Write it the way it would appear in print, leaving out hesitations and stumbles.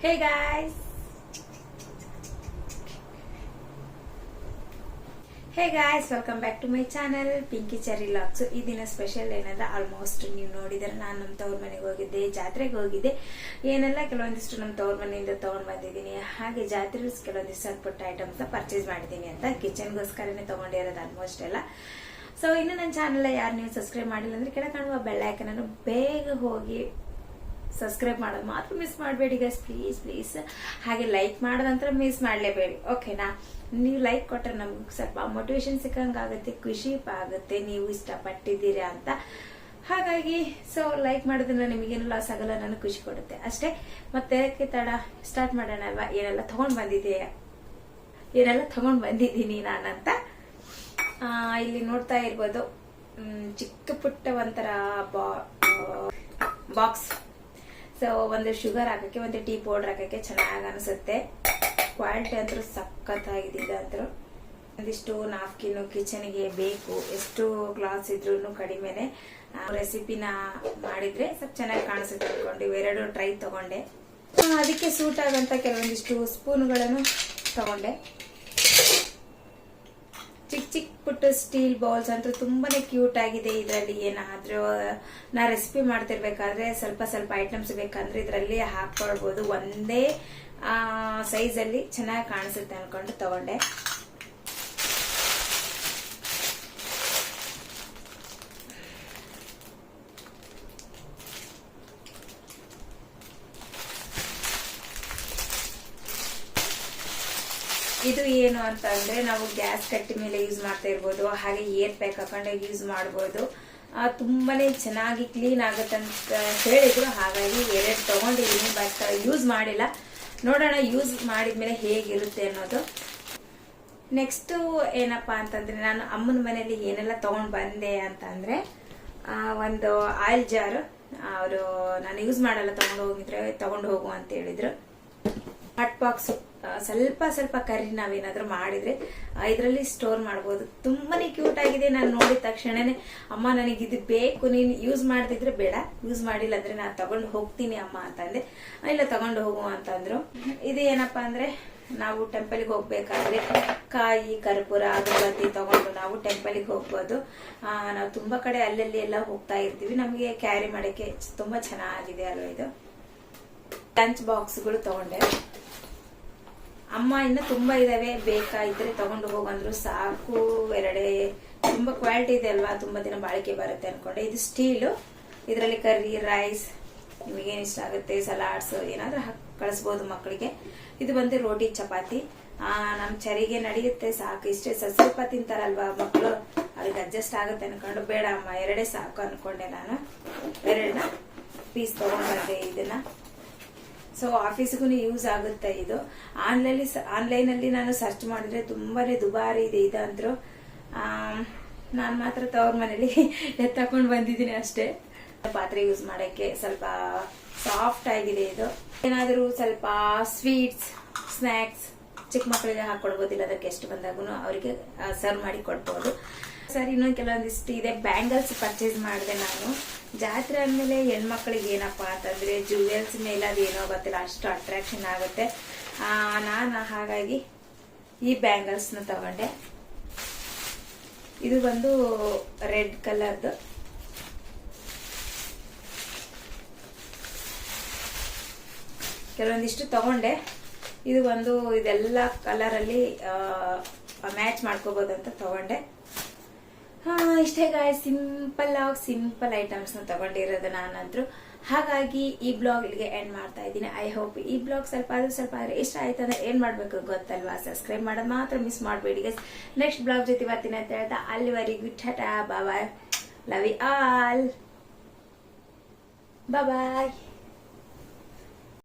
Hey guys! Hey guys, welcome back to my channel Pinky Cherry Locks. ಈ ದಿನ special ಏನಂದ್ರೆ almost ನೀವು ನೋಡಿದ್ರೆ ನಾನು ನಮ್ಮ ತವ್ರ ಮನೆಗೆ ಹೋಗಿದ್ದೆ, ಜಾತ್ರೆಗೆ ಹೋಗಿದ್ದೆ. ಏನೆಲ್ಲ ಕೆಲವೊಂದಿಷ್ಟು ನಮ್ಮ ತವ್ರ ಮನೆಯಿಂದ ತಗೊಂಡ್ ಬಂದಿದ್ದೀನಿ. ಹಾಗೆ ಜಾತ್ರೆ ಕೆಲವೊಂದಿಷ್ಟು ಸಣ್ಣ ಪುಟ್ಟ ಐಟಮ್ಸ್ ಪರ್ಚೇಸ್ ಮಾಡಿದ್ದೀನಿ ಅಂತ ಕಿಚನ್ಗೋಸ್ಕರನೇ ತಗೊಂಡಿರೋದು ಆಲ್ಮೋಸ್ಟ್ ಎಲ್ಲ. ಸೊ ಇನ್ನು ನನ್ನ ಚಾನಲ್ ಯಾರು ನೀವು ಸಬ್ಸ್ಕ್ರೈಬ್ ಮಾಡಿಲ್ಲ ಅಂದ್ರೆ ಕೆಳಗೆ ಕಾಣುವ ಬೆಲ್ ಐಕಾನ್ ಅನ್ನು ಬೇಗ ಹೋಗಿ ಸಬ್ಸ್ಕ್ರೈಬ್ ಮಾಡೋದು ಮಾತ್ರ ಮಿಸ್ ಮಾಡಬೇಡಿ ಗೈಸ್, ಪ್ಲೀಸ್ ಪ್ಲೀಸ್. ಹಾಗೆ ಲೈಕ್ ಮಾಡೋದಂತ್ರ ಮಿಸ್ ಮಾಡಲೇಬೇಡಿ, ಓಕೆನಾ? ನೀವು ಲೈಕ್ ಕೊಟ್ಟರೆ ನಮ್ಗೆ ಸ್ವಲ್ಪ ಮೋಟಿವೇಶನ್ ಸಿಕ್ಕಂಗಾಗುತ್ತೆ, ಖುಷಿ ಆಗುತ್ತೆ, ನೀವು ಇಷ್ಟಪಟ್ಟಿದ್ದೀರಾ ಅಂತ. ಹಾಗಾಗಿ ಸೊ ಲೈಕ್ ಮಾಡೋದ್ರಿಂದ ನಿಮಗೇನು ಲಾಸ್ ಆಗಲ್ಲ, ನನಗೆ ಖುಷಿ ಕೊಡುತ್ತೆ ಅಷ್ಟೇ. ಮತ್ತೆ ತಡ ಸ್ಟಾರ್ಟ್ ಮಾಡೋಣ ಅಲ್ವಾ? ಏನೆಲ್ಲ ತಗೊಂಡ್ ಬಂದಿದ್ದೀನಿ ನಾನಂತ ಇಲ್ಲಿ ನೋಡ್ತಾ ಇರ್ಬೋದು. ಚಿಕ್ಕ ಪುಟ್ಟ ಒಂಥರ ಬಾಕ್ಸ್. ಸೊ ಒಂದು ಶುಗರ್ ಹಾಕಕ್ಕೆ, ಒಂದು ಟೀ ಪೌಡರ್ ಹಾಕಕ್ಕೆ ಚೆನ್ನಾಗಿ ಅನಿಸುತ್ತೆ. ಕ್ವಾಲಿಟಿ ಅಂತೂ ಸಖತ್ತಾಗಿದೆ. ಇದಂತೂ ಒಂದಿಷ್ಟು ನಾಫ್ಕಿನ್ ಕಿಚನ್ಗೆ ಬೇಕು. ಎಷ್ಟು ಗ್ಲಾಸ್ ಇದ್ರೂ ಕಡಿಮೆನೆ. ರೆಸಿಪಿನ ಮಾಡಿದ್ರೆ ಸ್ವಲ್ಪ ಚೆನ್ನಾಗಿ ಕಾಣಿಸುತ್ತೆ ಅನ್ಕೊಂಡು ಇವೆರಡು ಟ್ರೈ ತಗೊಂಡೆ. ಅದಕ್ಕೆ ಸೂಟ್ ಆಗಂತ ಕೆಲವೊಂದಿಷ್ಟು ಸ್ಪೂನ್ಗಳನ್ನು ತಗೊಂಡೆ. ಚಿಕ್ಕ ಚಿಕ್ಕ ಪುಟ್ಟ ಸ್ಟೀಲ್ ಬೌಲ್ಸ್ ಅಂತೂ ತುಂಬಾನೇ ಕ್ಯೂಟ್ ಆಗಿದೆ. ಇದರಲ್ಲಿ ಏನಾದ್ರೂ ನಾ ರೆಸಿಪಿ ಮಾಡ್ತಿರ್ಬೇಕಾದ್ರೆ ಸ್ವಲ್ಪ ಸ್ವಲ್ಪ ಐಟಮ್ಸ್ ಬೇಕಂದ್ರೆ ಇದರಲ್ಲಿ ಹಾಕೊಳ್ಬಹುದು. ಒಂದೇ ಸೈಜ್ ಅಲ್ಲಿ ಚೆನ್ನಾಗಿ ಕಾಣಿಸುತ್ತೆ ಅನ್ಕೊಂಡು ತಗೊಂಡೆ. ಇದು ಏನು ಅಂತ ಅಂದ್ರೆ ನಾವು ಗ್ಯಾಸ್ ಕಟ್ಟಿ ಮೇಲೆ ಯೂಸ್ ಮಾಡ್ತಾ ಇರ್ಬೋದು, ಹಾಗೆ ಏರ್ ಪ್ಯಾಕ್ ಹಾಕೊಂಡು ಯೂಸ್ ಮಾಡಬಹುದು. ತುಂಬಾನೇ ಚೆನ್ನಾಗಿ ಕ್ಲೀನ್ ಆಗುತ್ತೆ ಅಂತ ಹೇಳಿದ್ರು, ಹಾಗಾಗಿ ಎರಡು ತಗೊಂಡಿದ್ದೀನಿ. ಬಟ್ ಯೂಸ್ ಮಾಡಿಲ್ಲ, ನೋಡೋಣ ಯೂಸ್ ಮಾಡಿದ್ಮೇಲೆ ಹೇಗಿರುತ್ತೆ ಅನ್ನೋದು. ನೆಕ್ಸ್ಟ್ ಏನಪ್ಪಾ ಅಂತಂದ್ರೆ, ನಾನು ಅಮ್ಮನ ಮನೆಯಲ್ಲಿ ಏನೆಲ್ಲ ತಗೊಂಡ್ ಬಂದೆ ಅಂತ ಅಂದ್ರೆ, ಒಂದು ಆಯಿಲ್ ಜಾರ್. ಅವರು ನಾನು ಯೂಸ್ ಮಾಡಲ್ಲ, ತಗೊಂಡು ಹೋಗು ಅಂತ ಹೇಳಿದ್ರು. ಹಾಟ್ ಬಾಕ್ಸ್, ಸ್ವಲ್ಪ ಸ್ವಲ್ಪ ಕರಿ ನಾವೇನಾದ್ರೂ ಮಾಡಿದ್ರೆ ಇದರಲ್ಲಿ ಸ್ಟೋರ್ ಮಾಡಬಹುದು. ತುಂಬಾನೇ ಕ್ಯೂಟ್ ಆಗಿದೆ. ನಾನು ನೋಡಿದ ತಕ್ಷಣನೇ ಅಮ್ಮ ನನಗೆ ಇದು ಬೇಕು, ನೀನು ಯೂಸ್ ಮಾಡ್ತಿದ್ರೆ ಬೇಡ, ಯೂಸ್ ಮಾಡಿಲ್ಲ ಅಂದ್ರೆ ನಾನು ತಗೊಂಡು ಹೋಗ್ತೀನಿ ಅಮ್ಮ ಅಂತಂದೆ. ಇಲ್ಲ ತಗೊಂಡು ಹೋಗು ಅಂತಂದ್ರು. ಇದು ಏನಪ್ಪಾ ಅಂದ್ರೆ, ನಾವು ಟೆಂಪಲ್ಗೆ ಹೋಗ್ಬೇಕಾದ್ರೆ ಕಾಯಿ, ಕರ್ಪೂರ, ಅಗರಬತ್ತಿ ತಗೊಂಡು ನಾವು ಟೆಂಪಲ್ಗೆ ಹೋಗ್ಬೋದು. ನಾವು ತುಂಬಾ ಕಡೆ ಅಲ್ಲಲ್ಲಿ ಎಲ್ಲ ಹೋಗ್ತಾ ಇರ್ತೀವಿ, ನಮಗೆ ಕ್ಯಾರಿ ಮಾಡಕ್ಕೆ ತುಂಬಾ ಚೆನ್ನಾಗಿದೆ ಅಲ್ವಾ ಇದು. ಲಂಚ್ ಬಾಕ್ಸ್ಗಳು ತಗೊಂಡೆ. ಅಮ್ಮ ಇನ್ನ ತುಂಬಾ ಇದಾವೆ, ಬೇಕಾದ್ರೆ ತಗೊಂಡು ಹೋಗಂದ್ರು. ಸಾಕು, ಎರಡೇ, ತುಂಬಾ ಕ್ವಾಲಿಟಿ ಇದೆ ಅಲ್ವಾ, ತುಂಬಾ ದಿನ ಬಾಳಿಕೆ ಬರುತ್ತೆ ಅನ್ಕೊಂಡೆ. ಇದು ಸ್ಟೀಲು. ಇದರಲ್ಲಿ ಕರ್ರಿ, ರೈಸ್, ನಿಮಗೇನ್ ಇಷ್ಟ ಆಗುತ್ತೆ, ಸಲಾಡ್ಸ್ ಏನಾದ್ರೂ ಹಾಕಿ ಕಳಿಸ್ಬೋದು ಮಕ್ಕಳಿಗೆ. ಇದು ಬಂದು ರೋಟಿ, ಚಪಾತಿ. ನಮ್ ಚರಿಗೆ ನಡೆಯುತ್ತೆ, ಸಾಕು. ಇಷ್ಟೇ ಸ್ವಲ್ಪ ತಿಂತಾರಲ್ವಾ ಮಕ್ಕಳು, ಅದಕ್ಕೆ ಅಡ್ಜಸ್ಟ್ ಆಗುತ್ತೆ ಅನ್ಕೊಂಡು ಬೇಡ ಅಮ್ಮ ಎರಡೇ ಸಾಕು ಅನ್ಕೊಂಡೆ. ನಾನು ಎರಡನ್ನ ಪೀಸ್ ತಗೊಂಡ್ ಬಂದೆ ಇದನ್ನ. ಸೊ ಆಫೀಸ್ಗೂ ಯೂಸ್ ಆಗುತ್ತೆ ಇದು. ಆನ್ಲೈನ್ ಅಲ್ಲಿ ನಾನು ಸರ್ಚ್ ಮಾಡಿದ್ರೆ ತುಂಬಾನೇ ದುಬಾರಿ ಇದೆ ಇದಂದ್ರು. ನಾನು ಮಾತ್ರ ತವ್ರ ಮನೇಲಿ ತಕೊಂಡ್ ಬಂದಿದ್ದೀನಿ ಅಷ್ಟೇ. ಪಾತ್ರೆ ಯೂಸ್ ಮಾಡಕ್ಕೆ ಸ್ವಲ್ಪ ಸಾಫ್ಟ್ ಆಗಿದೆ ಇದು. ಏನಾದರೂ ಸ್ವಲ್ಪ ಸ್ವೀಟ್ಸ್, ಸ್ನಾಕ್ಸ್ ಚಿಕ್ಕ ಮಕ್ಕಳಿಗೆ ಹಾಕೊಡ್ಬೋದಿಲ್ಲ, ಅದಕ್ಕೆ ಎಷ್ಟು ಬಂದಾಗೂ ಅವರಿಗೆ ಸರ್ವ್ ಮಾಡಿ ಕೊಡ್ಬೋದು. ಸರ್, ಇನ್ನೊಂದು ಕೆಲವೊಂದಿಷ್ಟು ಇದೆ. ಬ್ಯಾಂಗಲ್ಸ್ ಪರ್ಚೇಸ್ ಮಾಡಿದೆ ನಾನು. ಜಾತ್ರೆ ಅಂದ್ಮೇಲೆ ಹೆಣ್ಮಕ್ಳಿಗೆ ಏನಪ್ಪಾ ಅಂತಂದ್ರೆ ಜುವೆಲ್ಸ್ ಮೇಲೆ ಅದೇನೋ ಗೊತ್ತಿಲ್ಲ, ಅಷ್ಟು ಅಟ್ರಾಕ್ಷನ್ ಆಗುತ್ತೆ. ನಾನು ಹಾಗಾಗಿ ಈ ಬ್ಯಾಂಗಲ್ಸ್ ನ ತಗೊಂಡೆ. ಇದು ಬಂದು ರೆಡ್ ಕಲರ್ದು. ಕೆಲವೊಂದಿಷ್ಟು ತಗೊಂಡೆ. ಇದು ಒಂದು ಇದೆಲ್ಲ ಕಲರ್ ಅಲ್ಲಿ ಮ್ಯಾಚ್ ಮಾಡ್ಕೋಬಹುದು ಅಂತ ತಗೊಂಡೆ. ಇಷ್ಟೇ ಗಾಯ, ಸಿಂಪಲ್ ಐಟಮ್ಸ್ ನ ತಗೊಂಡಿರೋದು ನಾನಂದ್ರು. ಹಾಗಾಗಿ ಈ ಬ್ಲಾಗ್ ಇಲ್ಲಿಗೆ ಎಂಡ್ ಮಾಡ್ತಾ ಇದ್ದೀನಿ. ಐ ಹೋಪ್ ಈ ಬ್ಲಾಗ್ ಸ್ವಲ್ಪ ಇಷ್ಟ ಆಯ್ತು ಅಂದ್ರೆ ಏನ್ ಮಾಡ್ಬೇಕು ಗೊತ್ತಲ್ವಾ? ಸಬ್ಸ್ಕ್ರೈಬ್ ಮಾಡೋದು ಮಾತ್ರ ಮಿಸ್ ಮಾಡಬೇಡಿ ಗೈಸ್. ನೆಕ್ಸ್ಟ್ ಬ್ಲಾಗ್ ಜೊತೆ ಬರ್ತೀನಿ ಅಂತ ಹೇಳ್ತಾ ಅಲ್ಲಿವರೆಗೂ ಟಾಟಾ, ಬಾಯ್, ಲವ್ ಯು ಆಲ್, ಬಾಯ್.